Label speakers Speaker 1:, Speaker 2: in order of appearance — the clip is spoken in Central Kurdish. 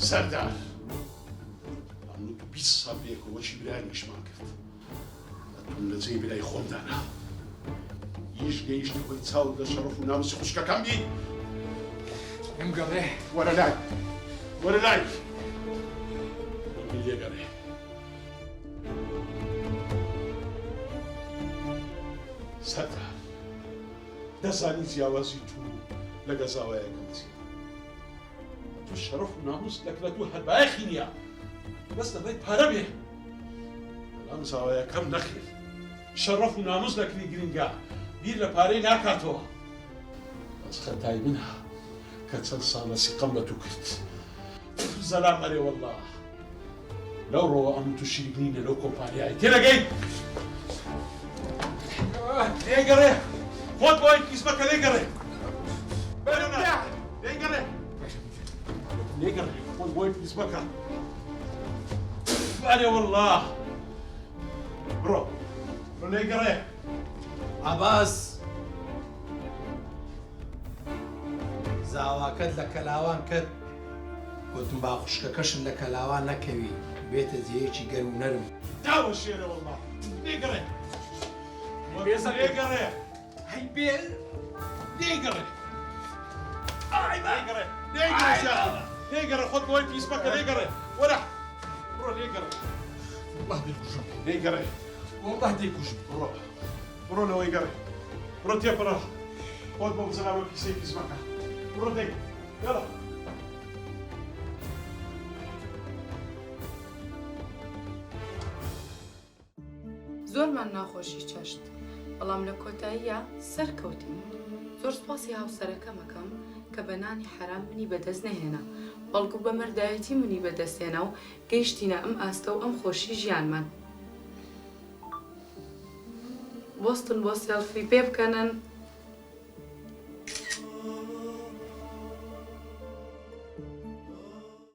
Speaker 1: سەردار ئەموو 20 ساڵ پێکەوەچی برای نیشمان کرد ئەتون لە جێی برای خۆمدانا هیچ گەیشتی خۆی چاو لە شەڕەف و ناموسی خوشکەکەم بی
Speaker 2: ئەمگەڕێ
Speaker 1: وەرە لای وەرە لای لێگەڕێ سەردار دەزانی جیاوازی تو لە گەزاوایەکەم چییە تو شەرەف و ناموس لەکرە تو هەربایەخی نییە بەس دەبێت پارە بێ بەڵام زاوایەکەم نەخێت شەرەف و ناموس لەکری گرنگە بیر لە پارەی ناکاتەوە بەس خەتای منە کە چەند ساڵە سیقەم بە تو کرد زەلام مەرێ وەڵڵا لەو ڕۆوە ئەم تو شیرینە لەو کۆمپانیای تێنەگەی لێگەڕێ خۆت بۆی کیسمەکە لێگەڕێ لێگەڕێ لێگەڕێ خۆت بۆی کیسمەکە مەرێ وەڵڵا بڕۆ لێگەڕێ
Speaker 3: عەباس زاواکەت لە کەلاوان کرد گوتم با خوشکەکەشم لە کەلاوان نەکەوی بێتە جێیەکی گەرم و نەرم
Speaker 1: داوە شێرە وەڵڵا لێگەڕێ لێگەڕێ هەی بێ لێگەڕێ لێگەڕێ لێگەڕێ خۆت بۆی پیسمەکە لێگەڕێ وەرە بڕۆ لێگەڕێ وەڵڵا دەیکوژم لێگەڕێ وەڵڵا دەیکوژم بڕۆ بڕۆ لەوەی گەڕێ بڕۆ تێپەڕە خۆت بۆ بزراوە پیسەی پیسمەکە بڕۆ دەی یاڵا
Speaker 4: زۆرمان ناخۆشی چەشت بەڵام لە کۆتاییە سەرکەوتین زۆر سوپاسی هاوسەرەکەمەکەم کە بە نانی حرام منی بەدەست نەهێنا بەڵکو بە مەردایەتی منی بەدەستێنا و گەیشتینە ئەم ئاستە و ئەم خۆشی ژیانمان بۆستن بۆ سێڵفی پێ بکەنن